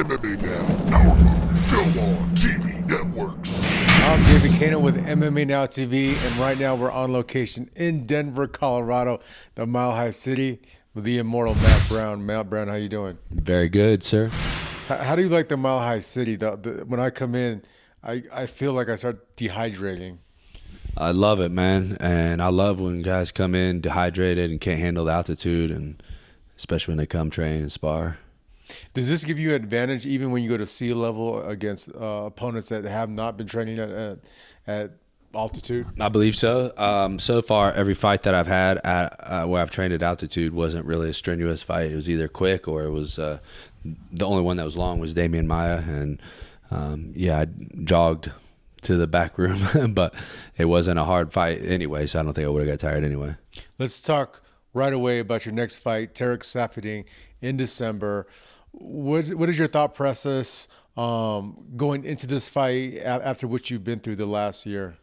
MMA Now, powered by Film On TV Network. I'm David Kano with MMA Now TV, and right now we're on location in Denver, Colorado, the Mile High City, with the immortal Matt Brown. Matt Brown, how you doing? Very good, sir. How do you like the Mile High City? When I come in, I feel like I start dehydrating. I love it, man, and I love when guys come in dehydrated and can't handle the altitude, and especially when they come train and spar. Does this give you an advantage even when you go to sea level against opponents that have not been training at altitude? I believe so. So far, every fight that I've had at where I've trained at altitude wasn't really a strenuous fight. It was either quick or it was the only one that was long was Damian Maia, and I jogged to the back room, but it wasn't a hard fight anyway, so I don't think I would have got tired anyway. Let's talk right away about your next fight, Tarec Saffiedine, in December. What is your thought process going into this fight after what you've been through the last year?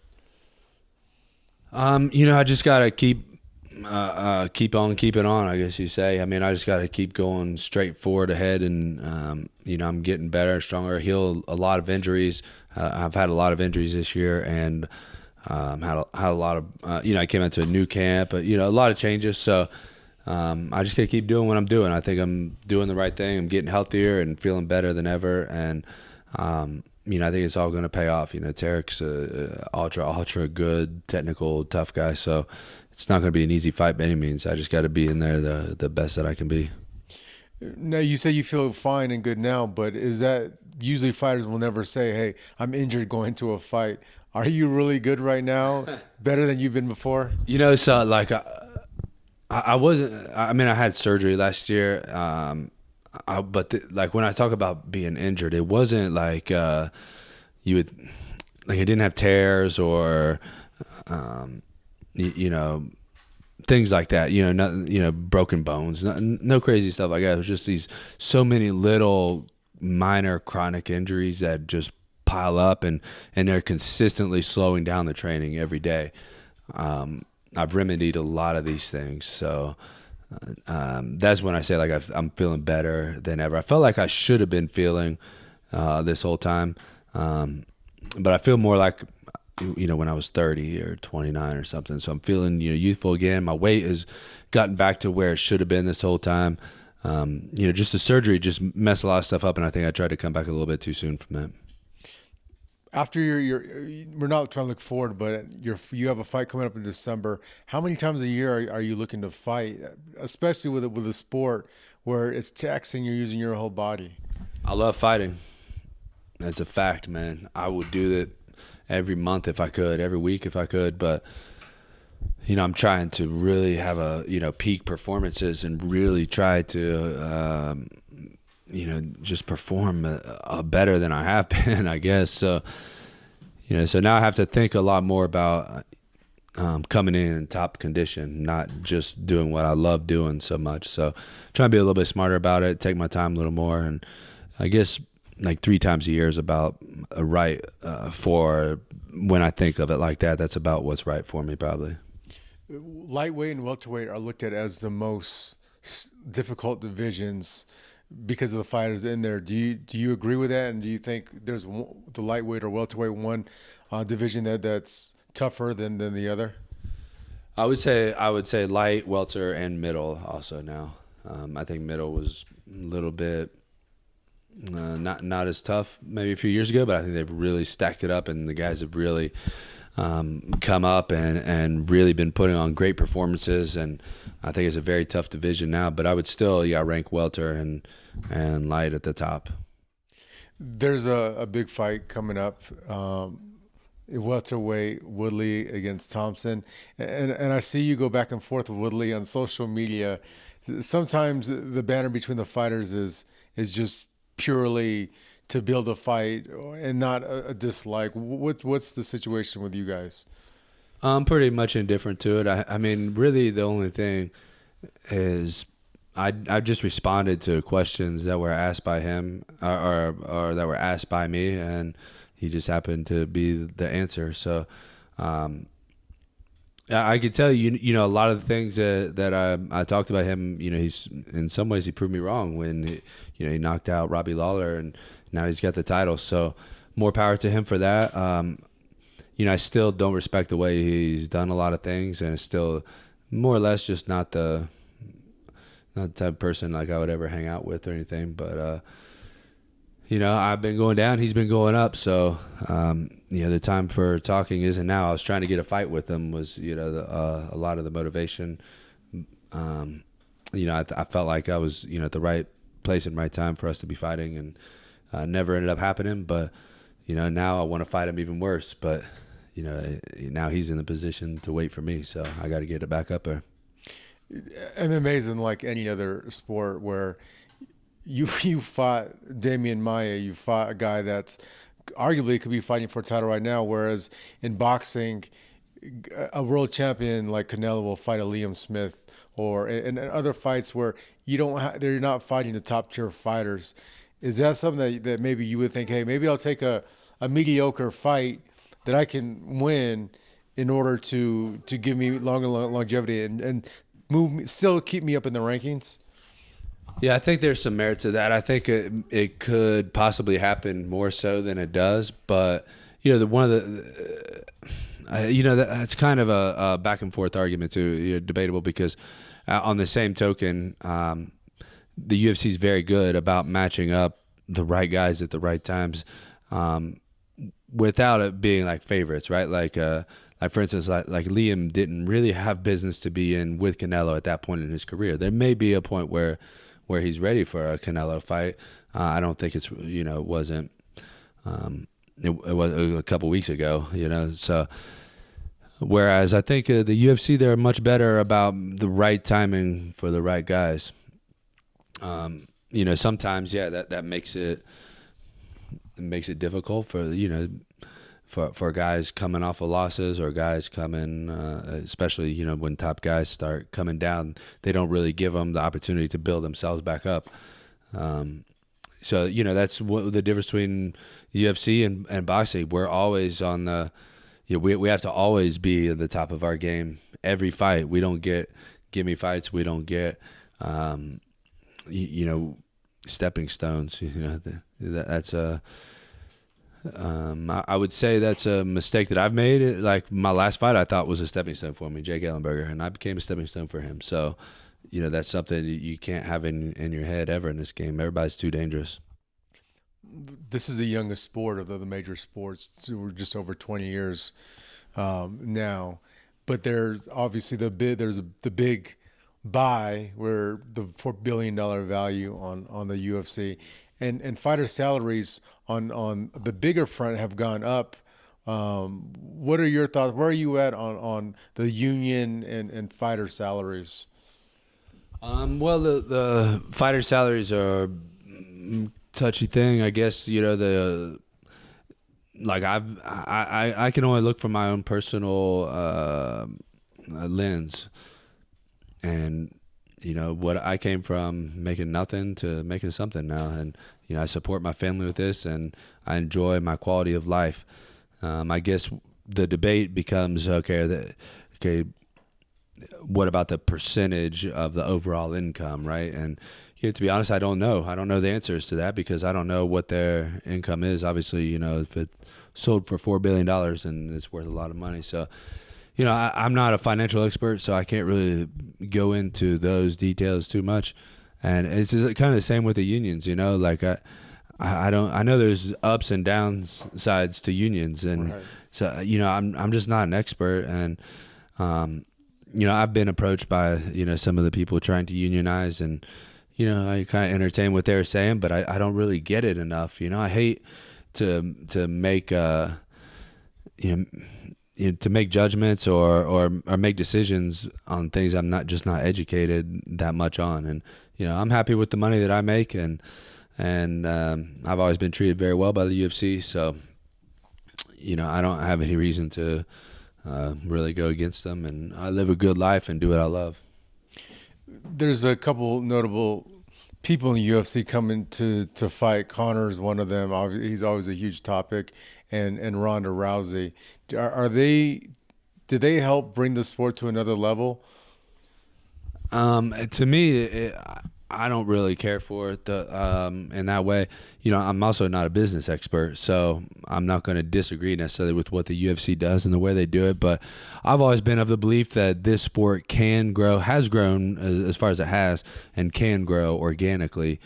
I just gotta keep on keeping on, I guess you say. I mean, I just gotta keep going straight forward ahead, and I'm getting better, stronger. Heal a lot of injuries. I've had a lot of injuries this year, and had a lot of I came into a new camp, a lot of changes. So I just gotta keep doing what I'm doing. I think I'm doing the right thing. I'm getting healthier and feeling better than ever, and I think it's all going to pay off. Tarec's a ultra good, technical, tough guy, so it's not going to be an easy fight by any means. I just got to be in there the best that I can be. Now, you say you feel fine and good now, but is that usually fighters will never say, hey, I'm injured going to a fight. Are you really good right now? Better than you've been before? So like I wasn't. I mean, I had surgery last year. Like when I talk about being injured, it wasn't like I didn't have tears or things like that. Broken bones, no crazy stuff like that. It was just these so many little minor chronic injuries that just pile up, and they're consistently slowing down the training every day. I've remedied a lot of these things, so that's when I say like I'm feeling better than ever. I felt like I should have been feeling this whole time, but I feel more like when I was 30 or 29 or something. So I'm feeling youthful again. My weight has gotten back to where it should have been this whole time. Just the surgery just messed a lot of stuff up, and I think I tried to come back a little bit too soon from that. After we're not trying to look forward, but you have a fight coming up in December. How many times a year are you looking to fight, especially with a sport where it's taxing, you're using your whole body? I love fighting. That's a fact, man. I would do that every month if I could, every week if I could, but I'm trying to really have peak performances and really try to just perform better than I have been, I guess. So, so now I have to think a lot more about coming in top condition, not just doing what I love doing so much. So trying to be a little bit smarter about it, take my time a little more. And I guess like 3 times a year is about right for when I think of it like that. That's about what's right for me, probably. Lightweight and welterweight are looked at as the most difficult divisions because of the fighters in there. Do you agree with that? And do you think there's the lightweight or welterweight one division that's tougher than the other? I would say light, welter, and middle also now. I think middle was a little bit not as tough maybe a few years ago, but I think they've really stacked it up, and the guys have really come up and really been putting on great performances, and I think it's a very tough division now, but I would still rank welter and light at the top. There's a big fight coming up, welterweight, Woodley against Thompson, and I see you go back and forth with Woodley on social media. Sometimes the banter between the fighters is just purely to build a fight and not a dislike. What's the situation with you guys? I'm pretty much indifferent to it. I mean, really the only thing is I just responded to questions that were asked by him or that were asked by me, and he just happened to be the answer. So I could tell you, a lot of the things that I talked about him. He's in some ways he proved me wrong when he knocked out Robbie Lawler, and now he's got the title. So more power to him for that. I still don't respect the way he's done a lot of things, and it's still more or less just not the type of person like I would ever hang out with or anything. But I've been going down, he's been going up. So the time for talking isn't now. I was trying to get a fight with him was a lot of the motivation. I felt like I was at the right place and right time for us to be fighting, and never ended up happening. But now I want to fight him even worse. But now he's in the position to wait for me, so I got to get it back up there. MMA isn't like any other sport where you fought Damian Maia, you fought a guy that's arguably could be fighting for a title right now, whereas in boxing, a world champion like Canelo will fight a Liam Smith, or in other fights where they're not fighting the top tier fighters. Is that something that maybe you would think, hey, maybe I'll take a mediocre fight that I can win in order to give me longer longevity and still keep me up in the rankings? Yeah, I think there's some merit to that. I think it could possibly happen more so than it does, but that's kind of a back and forth argument too, debatable, because on the same token, the UFC is very good about matching up the right guys at the right times, without it being like favorites, right? Like for instance, like Liam didn't really have business to be in with Canelo at that point in his career. There may be a point where he's ready for a Canelo fight. I don't think it's wasn't. It was a couple weeks ago, So whereas I think the UFC, they're much better about the right timing for the right guys. Sometimes that makes it difficult for guys coming off of losses, or guys coming, especially when top guys start coming down, they don't really give them the opportunity to build themselves back up. So that's what the difference between UFC and boxing. We're always on the, we have to always be at the top of our game every fight. We don't get gimme fights. We don't get stepping stones. That's a. I would say that's a mistake that I've made. Like my last fight, I thought was a stepping stone for me, Jake Ellenberger, and I became a stepping stone for him. So, that's something you can't have in your head ever in this game. Everybody's too dangerous. This is the youngest sport of the major sports. We're just over 20 years now, but there's obviously the big buy where the $4 billion value on the UFC. And fighter salaries on the bigger front have gone up. What are your thoughts? Where are you at on the union and fighter salaries? Well, the fighter salaries are a touchy thing, I guess. I can only look from my own personal lens, and what I came from making nothing to making something now, and I support my family with this, and I enjoy my quality of life. I guess the debate becomes okay. What about the percentage of the overall income, right? And to be honest, I don't know. I don't know the answers to that because I don't know what their income is. Obviously, if it sold for $4 billion, then it's worth a lot of money. So, I'm not a financial expert, so I can't really go into those details too much. And it's kind of the same with the unions, like I know there's ups and downs sides to unions, and right. So I'm just not an expert, and I've been approached by some of the people trying to unionize, and I kind of entertain what they're saying, but I don't really get it enough. I hate to make to make judgments or make decisions on things I'm not educated that much on. And I'm happy with the money that I make, and I've always been treated very well by the UFC, so I don't have any reason to really go against them, and I live a good life and do what I love. There's a couple notable people in the UFC coming to fight. Conor is one of them. He's always a huge topic, and Ronda Rousey. Are they do they help bring the sport to another level? To me, I don't really care for it in that way. I'm also not a business expert, so I'm not going to disagree necessarily with what the UFC does and the way they do it. But I've always been of the belief that this sport can grow, has grown as far as it has, and can grow organically.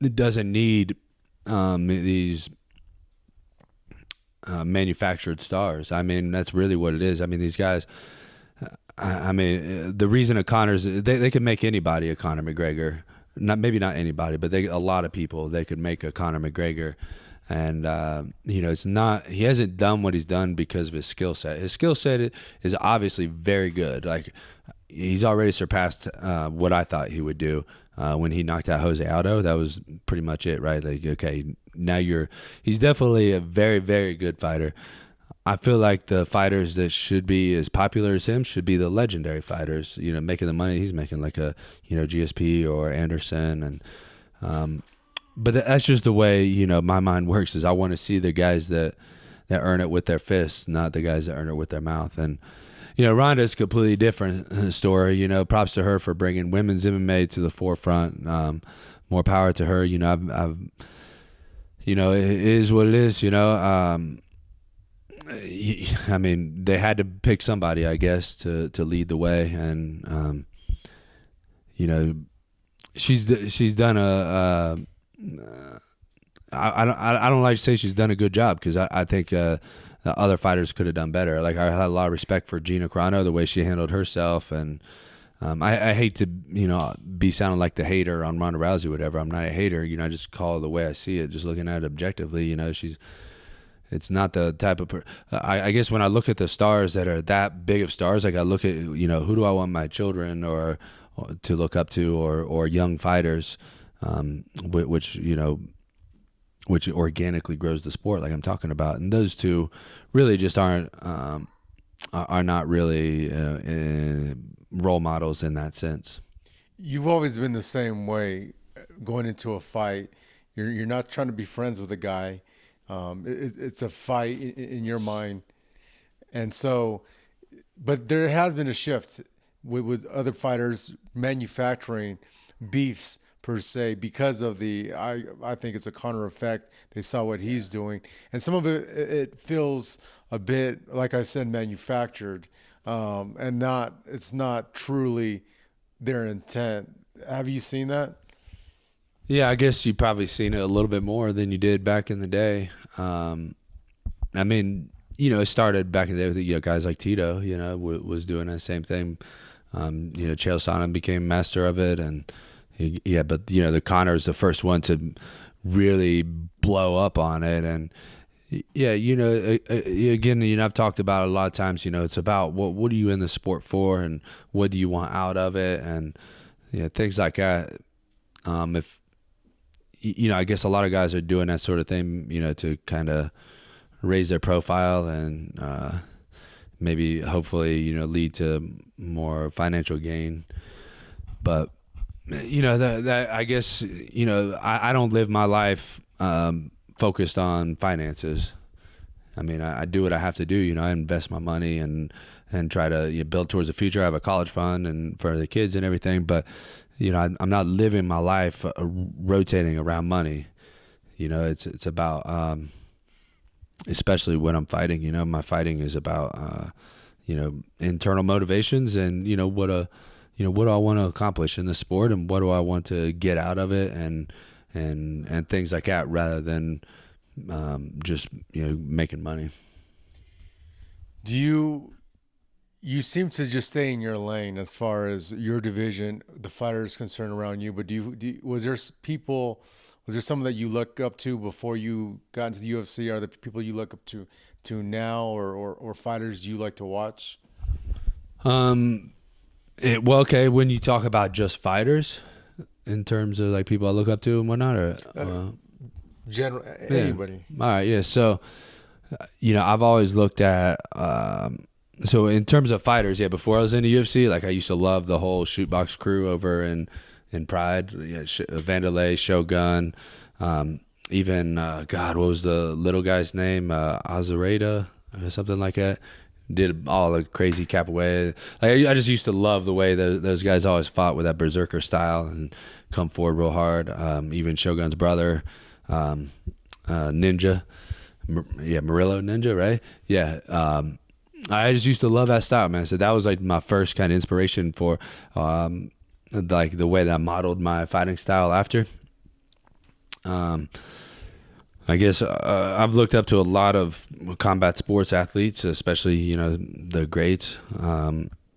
It doesn't need these manufactured stars. I mean, that's really what it is. I mean, these guys. I mean, the reason a Conor's they could make anybody a Conor McGregor. Maybe not anybody, but a lot of people they could make a Conor McGregor. And it's not, he hasn't done what he's done because of his skill set. His skill set is obviously very good. Like, he's already surpassed what I thought he would do when he knocked out Jose Aldo. That was pretty much it, right? Like, okay, now he's definitely a very, very good fighter. I feel like the fighters that should be as popular as him should be the legendary fighters, making the money he's making, like a, GSP or Anderson. And, but that's just the way, my mind works, is I want to see the guys that earn it with their fists, not the guys that earn it with their mouth. And, Ronda is a completely different story. Props to her for bringing women's MMA to the forefront. More power to her. I've it is what it is, I mean, they had to pick somebody, I guess, to lead the way, and she's done I don't like to say she's done a good job, because I think other fighters could have done better. Like, I had a lot of respect for Gina Carano, the way she handled herself, and I hate to be sounding like the hater on Ronda Rousey or whatever. I'm not a hater, I just call it the way I see it, just looking at it objectively. It's not the type of I guess when I look at the stars that are that big of stars, like, I look at, who do I want my children or to look up to, or young fighters, which organically grows the sport, like I'm talking about. And those two really just are not really role models in that sense. You've always been the same way going into a fight. You're not trying to be friends with a guy. It's a fight in your mind. And so, but there has been a shift with other fighters manufacturing beefs per se, because of I think it's a Conor effect. They saw what he's doing, and some of it feels a bit, like I said, manufactured, and it's not truly their intent. Have you seen that? Yeah, I guess you've probably seen it a little bit more than you did back in the day. I mean, it started back in the day with, guys like Tito, was doing the same thing. Chael Sonnen became master of it. And but, the Conor is the first one to really blow up on it. And yeah, again, I've talked about it a lot of times, it's about what are you in the sport for, and what do you want out of it? And, things like that. If, I guess a lot of guys are doing that sort of thing, to kind of raise their profile and maybe hopefully, lead to more financial gain. But, that I guess, I don't live my life focused on finances. I mean, I do what I have to do. I invest my money and try to build towards the future. I have a college fund and for the kids and everything, but I'm not living my life rotating around money. It's about, especially when I'm fighting, my fighting is about, internal motivations and, what do I want to accomplish in the sport, and what do I want to get out of it, and things like that, rather than just, making money. You seem to just stay in your lane as far as your division, the fighters concerned around you. But was there someone that you look up to before you got into the UFC? Are there people you look up to now, or fighters you like to watch? Well, okay. When you talk about just fighters, in terms of like people I look up to and whatnot, or general anybody. All right, yeah. So, I've always looked at. So in terms of fighters, before I was in the UFC, like, I used to love the whole shootbox crew over in Pride, Vanderlei, Shogun, even, God, what was the little guy's name? Azareda or something like that. did all the crazy capoeira. Like, I just used to love the way those guys always fought with that berserker style and come forward real hard. Even Shogun's brother, Ninja, Murillo Ninja, right? Yeah. I just used to love that style, man. So that was like my first kind of inspiration for like the way that I modeled my fighting style after. I guess I've looked up to a lot of combat sports athletes, especially, the greats.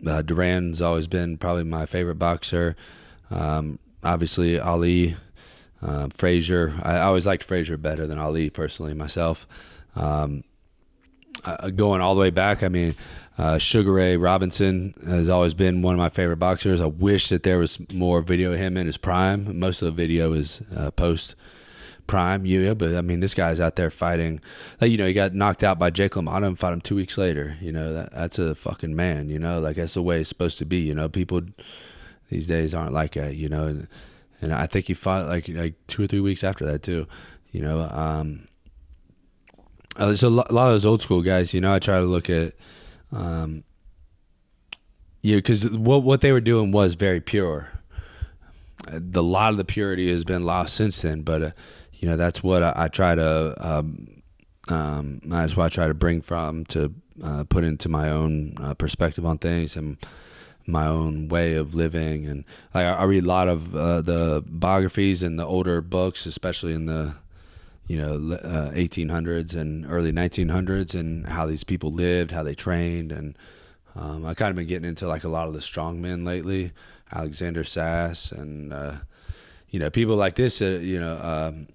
Duran's always been probably my favorite boxer. Obviously, Ali, Frazier. I always liked Frazier better than Ali, personally, myself. Going all the way back, I mean, Sugar Ray Robinson has always been one of my favorite boxers. I wish that there was more video of him in his prime. Most of the video is post prime, but I mean, this guy's out there fighting. Like, he got knocked out by Jake LaMotta and fought him 2 weeks later. That's a fucking man. Like, that's the way it's supposed to be. People these days aren't like that. And I think he fought like 2 or 3 weeks after that too. There's a lot of those old school guys. I try to look at, because what they were doing was very pure. A lot of the purity has been lost since then, but that's what I try to. That's what I try to bring from to put into my own perspective on things and my own way of living. And I read a lot of the biographies and the older books, especially in the 1800s and early 1900s, and how these people lived, how they trained, and I kind of been getting into like a lot of the strongmen lately, Alexander Sass, and people like this, Iron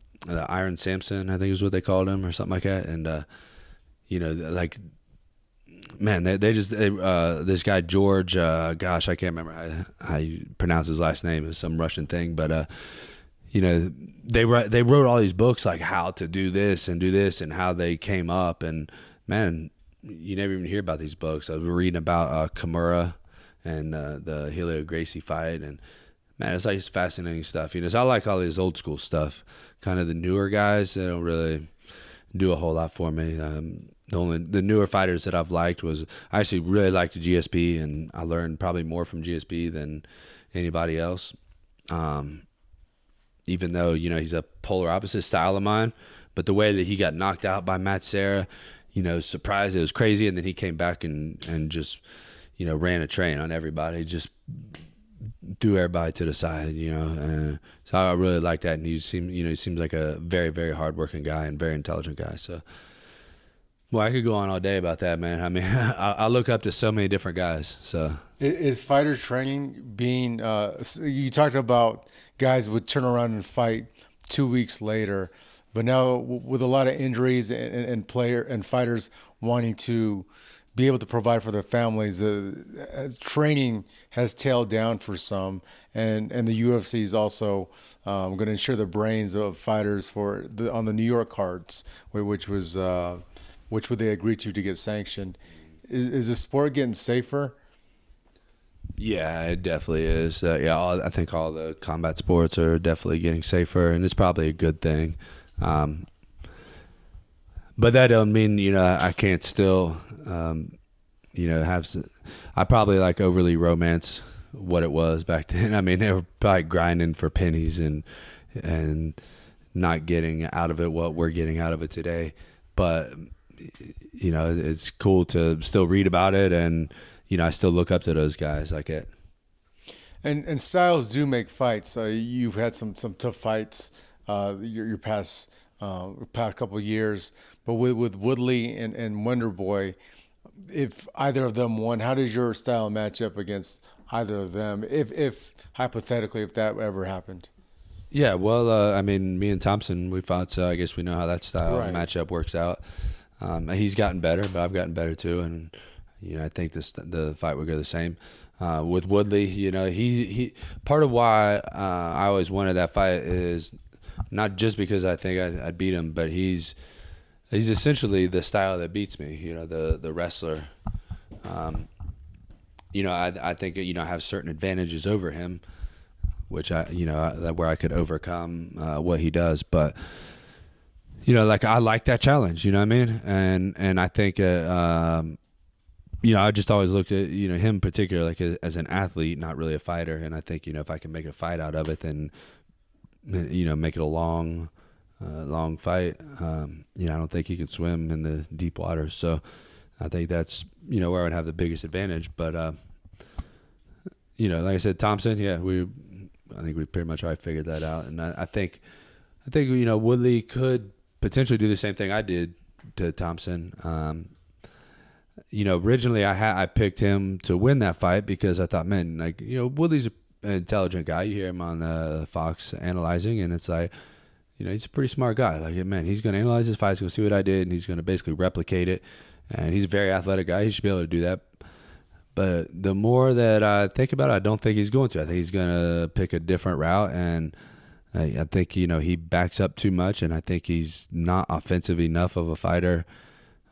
Samson, I think is what they called him, or something like that. And like, man, they just this guy George, gosh, I can't remember how you pronounce his last name. It's some Russian thing, but they wrote all these books like how to do this and how they came up. And man, you never even hear about these books. I was reading about Kimura and the Helio Gracie fight, and man, it's like, it's fascinating stuff. So I like all this old school stuff. Kind of the newer guys, they don't really do a whole lot for me. The newer fighters that I've liked was, I actually really liked the GSP, and I learned probably more from GSP than anybody else. Even though, he's a polar opposite style of mine, but the way that he got knocked out by Matt Serra, surprised, it was crazy. And then he came back and just, ran a train on everybody, just threw everybody to the side, and so I really like that. And he seems like a very, very hardworking guy and very intelligent guy. So, well, I could go on all day about that, man. I mean, I look up to so many different guys. So, is fighter training being? You talked about guys would turn around and fight 2 weeks later, but now with a lot of injuries and fighters wanting to be able to provide for their families, training has tailed down for some, and the UFC is also going to ensure the brains of fighters on the New York cards, which would they agree to get sanctioned. Is the sport getting safer? Yeah, it definitely is. I think all the combat sports are definitely getting safer, and it's probably a good thing. But that don't mean, I can't still, I probably like overly romance what it was back then. I mean, they were probably grinding for pennies and not getting out of it what we're getting out of it today. But, it's cool to still read about it, and, I still look up to those guys like it. And styles do make fights. You've had some tough fights your past couple of years, but with Woodley and Wonderboy, if either of them won, how does your style match up against either of them? If hypothetically, if that ever happened. Yeah, well, I mean, me and Thompson, we fought, so I guess we know how that style matchup works out. He's gotten better, but I've gotten better too, and I think the fight would go the same. With Woodley, he part of why I always wanted that fight is not just because I think I'd beat him, but he's essentially the style that beats me. The wrestler. I think I have certain advantages over him, which where I could overcome what he does. But I like that challenge. You know what I mean? And I think I just always looked at, him in particular, like as an athlete, not really a fighter. And I think, if I can make a fight out of it, then, make it a long fight. I don't think he can swim in the deep waters. So I think that's, where I would have the biggest advantage. But, like I said, Thompson, yeah, I think we pretty much already figured that out. And I think, Woodley could potentially do the same thing I did to Thompson. Originally I picked him to win that fight because I thought, man, like, Woodley's an intelligent guy. You hear him on Fox analyzing, and it's like, he's a pretty smart guy. Like, man, he's going to analyze his fights, go see what I did, and he's going to basically replicate it. And he's a very athletic guy. He should be able to do that. But the more that I think about it, I don't think he's going to. I think he's going to pick a different route, and I think, he backs up too much, and I think he's not offensive enough of a fighter.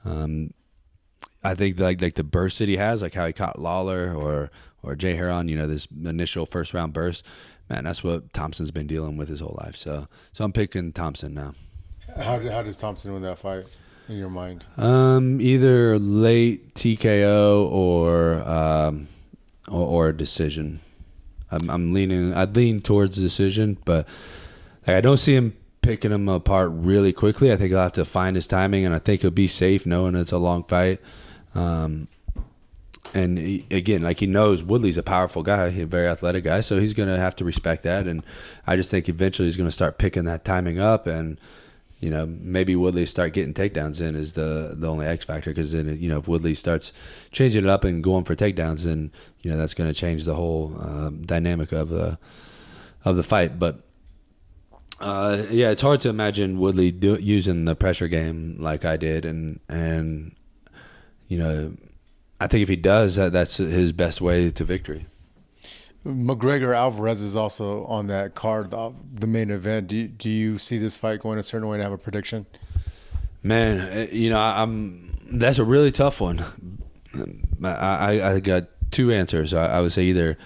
I think like the burst that he has, like how he caught Lawler or Jay Heron, this initial first round burst, man, that's what Thompson's been dealing with his whole life. So I'm picking Thompson now. How does Thompson win that fight in your mind? Either late TKO or a decision. I'd lean towards decision, but I don't see him picking him apart really quickly. I think he'll have to find his timing, and I think he'll be safe knowing it's a long fight. And again, like, he knows Woodley's a powerful guy, a very athletic guy, so he's going to have to respect that. And I just think eventually he's going to start picking that timing up, and maybe Woodley start getting takedowns in is the only X factor, because then if Woodley starts changing it up and going for takedowns, then that's going to change the whole dynamic of the fight. But yeah, it's hard to imagine Woodley using the pressure game like I did, and I think if he does, that's his best way to victory. McGregor Alvarez is also on that card, the main event. Do you see this fight going a certain way and have a prediction? Man, that's a really tough one. I got two answers. I would say either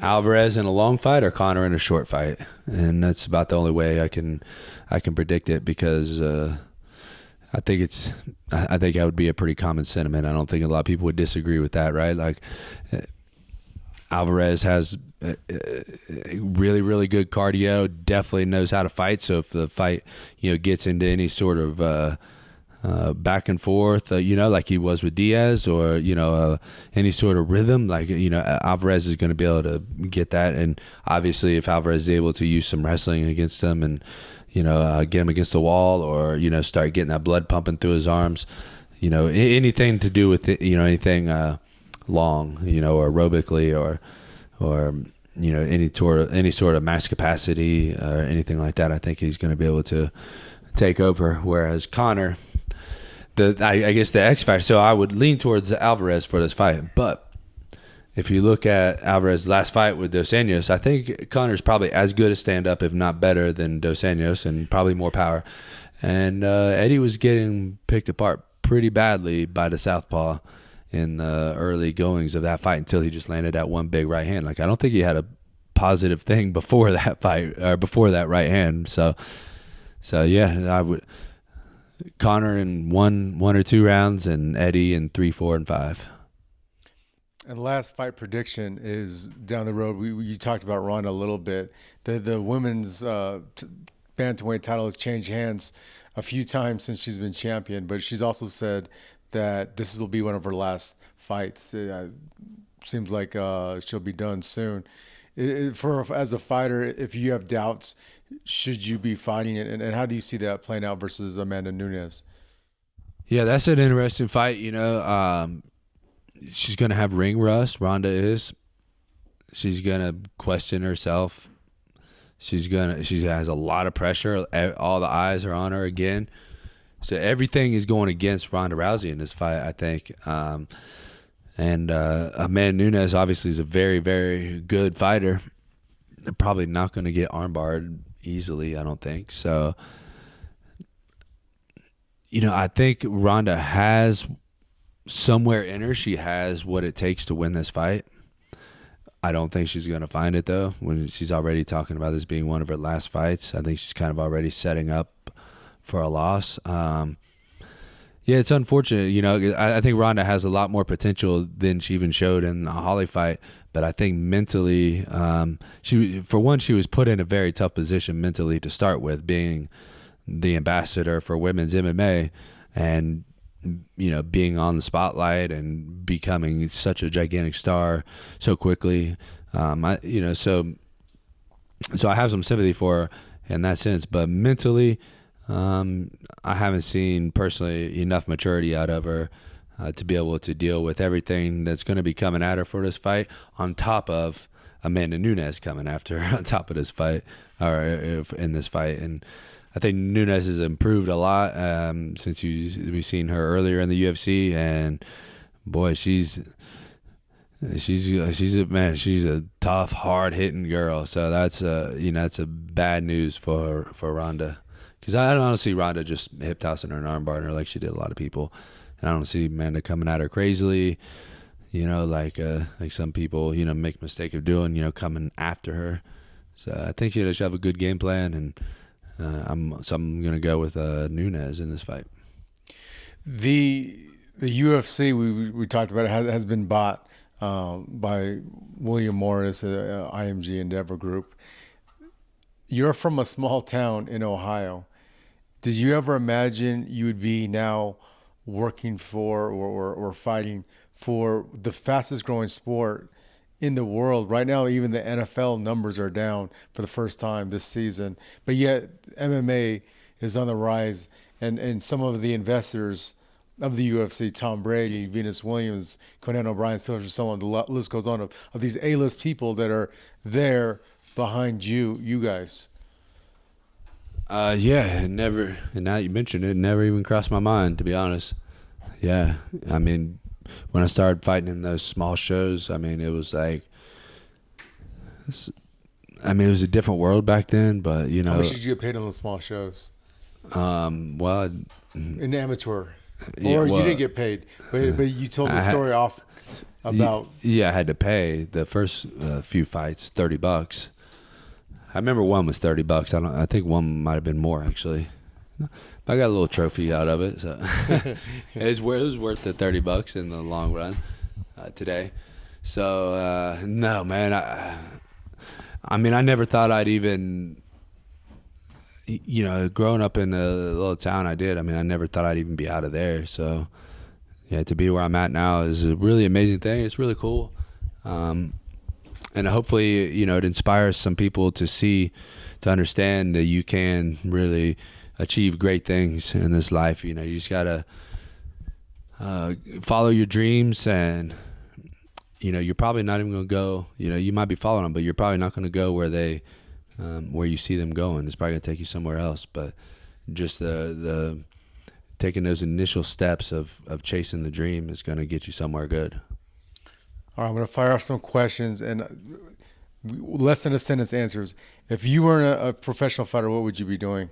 Alvarez in a long fight or Conor in a short fight, and that's about the only way I can predict it, because I think that would be a pretty common sentiment. I don't think a lot of people would disagree with that, right? Like, Alvarez has really, really good cardio, definitely knows how to fight. So if the fight, gets into any sort of back and forth, like he was with Diaz, or, any sort of rhythm, like, Alvarez is going to be able to get that. And obviously if Alvarez is able to use some wrestling against him and, get him against the wall, or, start getting that blood pumping through his arms, anything to do with it, anything long, or aerobically, or any sort of max capacity or anything like that, I think he's going to be able to take over. Whereas Conor, I guess the X factor. So I would lean towards Alvarez for this fight, but if you look at Alvarez's last fight with Dos Anjos, I think Conor's probably as good a stand-up, if not better, than Dos Anjos, and probably more power. And Eddie was getting picked apart pretty badly by the southpaw in the early goings of that fight, until he just landed that one big right hand. Like, I don't think he had a positive thing before that fight, or before that right hand. So yeah, I would Conor in one or two rounds, and Eddie in 3, 4, and 5. And last fight prediction is down the road. You talked about Ronda a little bit. The women's bantamweight title has changed hands a few times since she's been champion, but she's also said that this will be one of her last fights. Seems like she'll be done soon. As a fighter, if you have doubts, should you be fighting it? And how do you see that playing out versus Amanda Nunes? Yeah, that's an interesting fight. She's going to have ring rust. Ronda is. She's going to question herself. She has a lot of pressure. All the eyes are on her again. So everything is going against Ronda Rousey in this fight, I think. And Amanda Nunes obviously is a very, very good fighter. They're probably not going to get armbarred easily, I don't think. So, I think Ronda has somewhere in her, she has what it takes to win this fight. I don't think she's going to find it, though, when she's already talking about this being one of her last fights. I think she's kind of already setting up for a loss. Yeah, it's unfortunate. You know, I think Ronda has a lot more potential than she even showed in the Holly fight. But I think mentally, she was put in a very tough position mentally to start with, being the ambassador for women's MMA, and you know, being on the spotlight and becoming such a gigantic star so quickly. So I have some sympathy for her in that sense, but mentally, I haven't seen personally enough maturity out of her to be able to deal with everything that's going to be coming at her for this fight, on top of Amanda Nunes coming after her on top of this fight, or in this fight. And I think Nunes has improved a lot since we've seen her earlier in the UFC, and boy, she's a tough, hard hitting girl. So that's that's a bad news for Ronda, because I don't see Ronda just hip tossing her and arm barring her like she did a lot of people, and I don't see Amanda coming at her crazily, like some people make the mistake of doing, coming after her. So I think she should have a good game plan, and I'm gonna go with Nunes in this fight. The UFC we talked about it has been bought by William Morris, IMG Endeavor Group. You're from a small town in Ohio. Did you ever imagine you would be now working for or fighting for the fastest growing sport in the world? Right now, even the NFL numbers are down for the first time this season, but yet MMA is on the rise, and some of the investors of the UFC, Tom Brady, Venus Williams, Conan O'Brien, Sylvester Stallone, the list goes on of these A-list people that are there behind you guys. It never, and now you mentioned it, never even crossed my mind, to be honest. Yeah, I mean, when I started fighting in those small shows, I mean, it was like, it was a different world back then, but How much did you get paid on those small shows? Well, in amateur. Yeah, or you didn't get paid, but you told the story off about. Yeah, I had to pay the first few fights $30. I remember one was $30. I think one might have been more, actually. But I got a little trophy out of it, so it was worth the $30 in the long run today. So no, man. I mean, I never thought I'd even. Growing up in a little town, I did. I mean, I never thought I'd even be out of there. So, yeah, to be where I'm at now is a really amazing thing. It's really cool. And hopefully, it inspires some people to understand that you can really achieve great things in this life. You just got to follow your dreams, and, you're probably not even going to go, you might be following them, but you're probably not going to go where you see them going. It's probably gonna take you somewhere else, but just the taking those initial steps of chasing the dream is gonna get you somewhere good. All right, I'm gonna fire off some questions and less than a sentence answers. If you weren't a professional fighter, what would you be doing?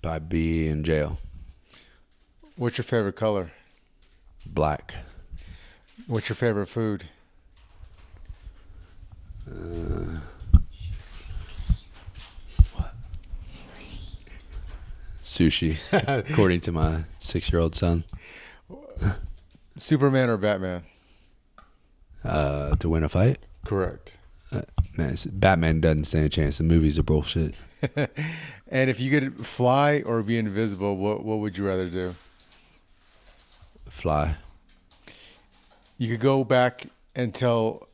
I'd be in jail. What's your favorite color? Black. What's your favorite food? What? Sushi, according to my 6-year-old son. Superman or Batman? To win a fight? Correct. Man, Batman doesn't stand a chance. The movies are bullshit. And if you could fly or be invisible, what would you rather do? Fly. You could go back and tell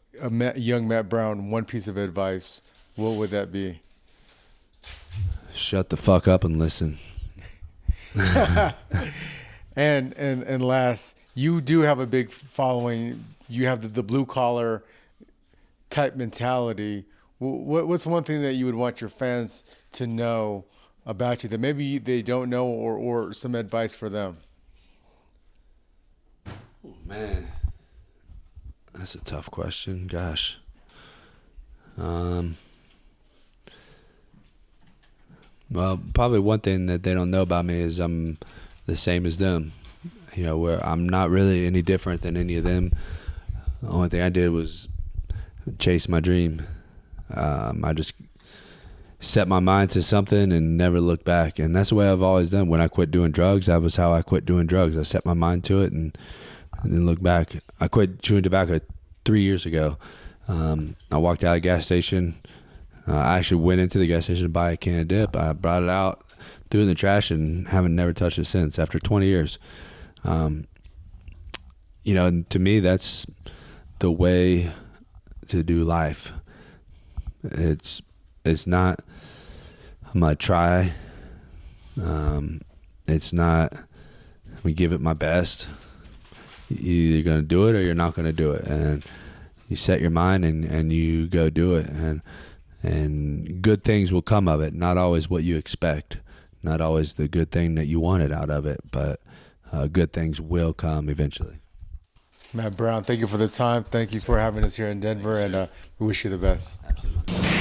young Matt Brown one piece of advice. What would that be? Shut the fuck up and listen. And last, you do have a big following. You have the blue collar type mentality. What's one thing that you would want your fans to know about you that maybe they don't know, or some advice for them? Oh, man, that's a tough question. Gosh. Well, probably one thing that they don't know about me is I'm the same as them. Where I'm not really any different than any of them. The only thing I did was chase my dream. I just set my mind to something and never look back. And that's the way I've always done. When I quit doing drugs, that was how I quit doing drugs. I set my mind to it and then look back. I quit chewing tobacco 3 years ago. I walked out of the gas station. I actually went into the gas station to buy a can of dip. I brought it out, threw it in the trash, and haven't never touched it since after 20 years. And to me, that's the way to do life. It's not, I'm going to try. It's not, we give it my best. You're either going to do it or you're not going to do it. And you set your mind and you go do it. And good things will come of it. Not always what you expect. Not always the good thing that you wanted out of it. But good things will come eventually. Matt Brown, thank you for the time. Thank you for having us here in Denver, and we wish you the best. Absolutely.